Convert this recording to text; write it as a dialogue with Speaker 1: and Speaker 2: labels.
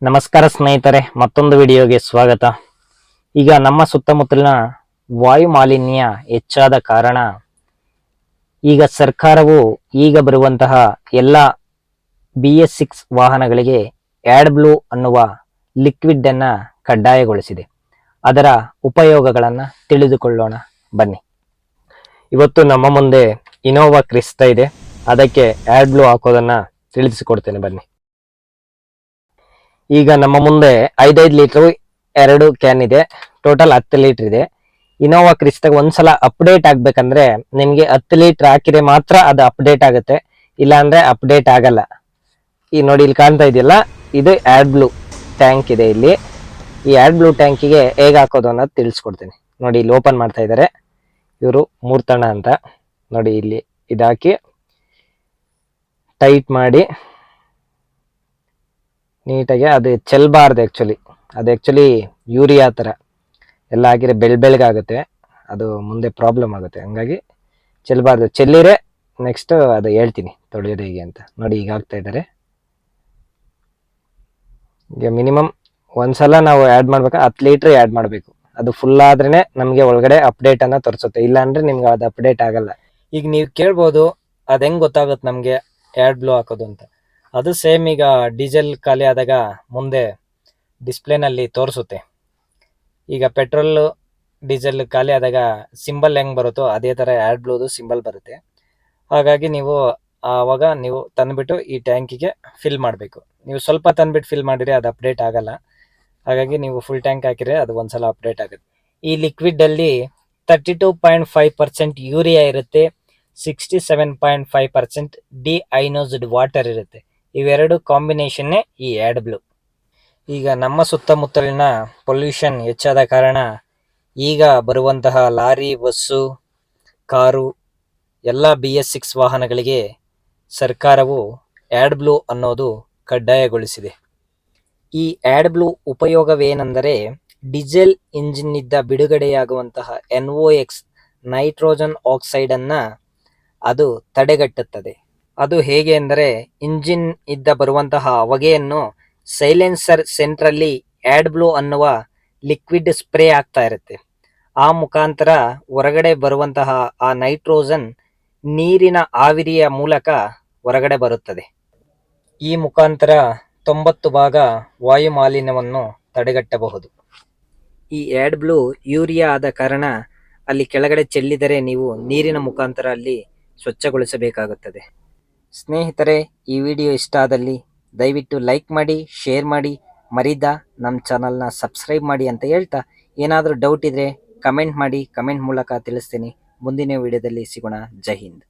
Speaker 1: ನಮಸ್ಕಾರ ಸ್ನೇಹಿತರೆ, ಮತ್ತೊಂದು ವಿಡಿಯೋಗೆ ಸ್ವಾಗತ. ಈಗ ನಮ್ಮ ಸುತ್ತಮುತ್ತಲಿನ ವಾಯು ಮಾಲಿನ್ಯ ಹೆಚ್ಚಾದ ಕಾರಣ ಈಗ ಸರ್ಕಾರವು ಈಗ ಬರುವಂತಹ ಎಲ್ಲ BS6 ವಾಹನಗಳಿಗೆ AdBlue ಅನ್ನುವ ಲಿಕ್ವಿಡ್ ಅನ್ನ ಕಡ್ಡಾಯಗೊಳಿಸಿದೆ. ಅದರ ಉಪಯೋಗಗಳನ್ನು ತಿಳಿದುಕೊಳ್ಳೋಣ ಬನ್ನಿ. ಇವತ್ತು ನಮ್ಮ ಮುಂದೆ ಇನ್ನೋವಾ ಕ್ರಿಸ್ಟಾ ಇದೆ, ಅದಕ್ಕೆ AdBlue ಹಾಕೋದನ್ನ ತಿಳಿಸಿಕೊಡ್ತೇನೆ ಬನ್ನಿ. ಈಗ ನಮ್ಮ ಮುಂದೆ 5 ಲೀಟರ್ 2 ಕ್ಯಾನ್ ಇದೆ, ಟೋಟಲ್ 10 ಲೀಟರ್ ಇದೆ. ಇನ್ನೋವಾ ಕ್ರಿಸ್ಟಾಗ ಒಂದ್ಸಲ ಅಪ್ಡೇಟ್ ಆಗ್ಬೇಕಂದ್ರೆ ನಿಮ್ಗೆ 10 ಲೀಟರ್ ಹಾಕಿದ್ರೆ ಮಾತ್ರ ಅದು ಅಪ್ಡೇಟ್ ಆಗುತ್ತೆ, ಇಲ್ಲ ಅಂದ್ರೆ ಅಪ್ಡೇಟ್ ಆಗಲ್ಲ. ಈ ನೋಡಿ ಇಲ್ಲಿ ಕಾಣ್ತಾ ಇದೆಯಲ್ಲ, ಇದು AdBlue ಟ್ಯಾಂಕ್ ಇದೆ. ಇಲ್ಲಿ ಈ AdBlue ಟ್ಯಾಂಕಿಗೆ ಹೇಗೆ ಹಾಕೋದು ಅನ್ನೋದು ತಿಳಿಸ್ಕೊಡ್ತೀನಿ. ನೋಡಿ ಇಲ್ಲಿ ಓಪನ್ ಮಾಡ್ತಾ ಇದ್ದಾರೆ ಇವರು ಮೂರ್ತಣ್ಣ ಅಂತ. ನೋಡಿ ಇಲ್ಲಿ ಇದಾಕಿ ಟೈಟ್ ಮಾಡಿ ನೀಟಾಗಿ, ಅದು ಚೆಲ್ಬಾರ್ದು ಆ್ಯಕ್ಚುಲಿ ಯೂರಿಯಾ ಥರ ಎಲ್ಲ ಆಗಿದ್ರೆ ಬೆಳಗಾಗುತ್ತೆ, ಅದು ಮುಂದೆ ಪ್ರಾಬ್ಲಮ್ ಆಗುತ್ತೆ. ಹಂಗಾಗಿ ಚೆಲ್ಬಾರ್ದು. ಚೆಲ್ಲಿರೆ ನೆಕ್ಸ್ಟ್ ಅದು ಹೇಳ್ತೀನಿ ತೊಳೆಯೋದು ಹೇಗೆ ಅಂತ. ನೋಡಿ ಈಗ ಆಗ್ತಾ ಇದ್ದಾರೆ. ಈಗ ಮಿನಿಮಮ್ ಒಂದ್ಸಲ ನಾವು ಆ್ಯಡ್ ಮಾಡ್ಬೇಕಾದ್ರೆ 10 ಲೀಟ್ರ್ ಆ್ಯಡ್ ಮಾಡಬೇಕು. ಅದು ಫುಲ್ ಆದ್ರೇ ನಮಗೆ ಒಳಗಡೆ ಅಪ್ಡೇಟ್ ಅನ್ನ ತೋರಿಸುತ್ತೆ, ಇಲ್ಲ ಅಂದ್ರೆ ನಿಮ್ಗೆ ಅದು ಅಪ್ಡೇಟ್ ಆಗಲ್ಲ. ಈಗ ನೀವು ಕೇಳ್ಬೋದು, ಅದು ಹೆಂಗೆ ಗೊತ್ತಾಗುತ್ತೆ ನಮಗೆ AdBlue ಹಾಕೋದು ಅಂತ. ಅದು ಸೇಮ್ ಈಗ ಡೀಸೆಲ್ ಖಾಲಿ ಆದಾಗ ಮುಂದೆ ಡಿಸ್ಪ್ಲೇನಲ್ಲಿ ತೋರಿಸುತ್ತೆ. ಈಗ ಪೆಟ್ರೋಲ್ ಡೀಸೆಲ್ ಖಾಲಿ ಆದಾಗ ಸಿಂಬಲ್ ಹೆಂಗೆ ಬರುತ್ತೋ ಅದೇ ಥರ AdBlueದು ಸಿಂಬಲ್ ಬರುತ್ತೆ. ಹಾಗಾಗಿ ನೀವು ಆವಾಗ ನೀವು ತಂದುಬಿಟ್ಟು ಈ ಟ್ಯಾಂಕಿಗೆ ಫಿಲ್ ಮಾಡಬೇಕು. ನೀವು ಸ್ವಲ್ಪ ತಂದುಬಿಟ್ಟು ಫಿಲ್ ಮಾಡಿದರೆ ಅದು ಅಪ್ಡೇಟ್ ಆಗಲ್ಲ. ಹಾಗಾಗಿ ನೀವು ಫುಲ್ ಟ್ಯಾಂಕ್ ಹಾಕಿದರೆ ಅದು ಒಂದ್ಸಲ ಅಪ್ಡೇಟ್ ಆಗುತ್ತೆ. ಈ ಲಿಕ್ವಿಡಲ್ಲಿ 32.5% ಯೂರಿಯಾ ಇರುತ್ತೆ, 67.5% ಡಿಐನೋಸ್ಡ್ ವಾಟರ್ ಇರುತ್ತೆ. ಇವೆರಡು ಕಾಂಬಿನೇಷನ್ನೇ ಈ AdBlue. ಈಗ ನಮ್ಮ ಸುತ್ತಮುತ್ತಲಿನ ಪೊಲ್ಯೂಷನ್ ಹೆಚ್ಚಾದ ಕಾರಣ ಈಗ ಬರುವಂತಹ ಲಾರಿ, ಬಸ್ಸು, ಕಾರು ಎಲ್ಲ BS6 ವಾಹನಗಳಿಗೆ ಸರ್ಕಾರವು AdBlue ಅನ್ನೋದು ಕಡ್ಡಾಯಗೊಳಿಸಿದೆ. ಈ AdBlue ಉಪಯೋಗವೇನೆಂದರೆ ಡೀಸೆಲ್ ಇಂಜಿನ್ನಿಂದ ಬಿಡುಗಡೆಯಾಗುವಂತಹ NOx ನೈಟ್ರೋಜನ್ ಆಕ್ಸೈಡನ್ನು ಅದು ತಡೆಗಟ್ಟುತ್ತದೆ. ಅದು ಹೇಗೆ ಅಂದರೆ ಇಂಜಿನ್ ಇದ್ದ ಬರುವಂತಹ ಹೊಗೆಯನ್ನು ಸೈಲೆನ್ಸರ್ ಸೆಂಟ್ರಲ್ಲಿ AdBlue ಅನ್ನುವ ಲಿಕ್ವಿಡ್ ಸ್ಪ್ರೇ ಆಗ್ತಾ ಇರುತ್ತೆ. ಆ ಮುಖಾಂತರ ಹೊರಗಡೆ ಬರುವಂತಹ ಆ ನೈಟ್ರೋಜನ್ ನೀರಿನ ಆವಿರಿಯ ಮೂಲಕ ಹೊರಗಡೆ ಬರುತ್ತದೆ. ಈ ಮುಖಾಂತರ 90 ಭಾಗ ವಾಯು ಮಾಲಿನ್ಯವನ್ನು ತಡೆಗಟ್ಟಬಹುದು. ಈ AdBlue ಯೂರಿಯಾ ಆದ ಕಾರಣ ಅಲ್ಲಿ ಕೆಳಗಡೆ ಚೆಲ್ಲಿದರೆ ನೀವು ನೀರಿನ ಮುಖಾಂತರ ಅಲ್ಲಿ ಸ್ವಚ್ಛಗೊಳಿಸಬೇಕಾಗುತ್ತದೆ. ಸ್ನೇಹಿತರೆ, ಈ ವಿಡಿಯೋ ಇಷ್ಟ ಆದಲ್ಲಿ ದಯವಿಟ್ಟು ಲೈಕ್ ಮಾಡಿ, ಶೇರ್ ಮಾಡಿ, ಮರಿದ ನಮ್ಮ ಚಾನಲ್ನ ಸಬ್ಸ್ಕ್ರೈಬ್ ಮಾಡಿ ಅಂತ ಹೇಳ್ತಾ, ಏನಾದರೂ ಡೌಟ್ ಇದ್ದರೆ ಕಮೆಂಟ್ ಮಾಡಿ, ಕಮೆಂಟ್ ಮೂಲಕ ತಿಳಿಸ್ತೀನಿ. ಮುಂದಿನ ವಿಡಿಯೋದಲ್ಲಿ ಸಿಗೋಣ. ಜೈ ಹಿಂದ್.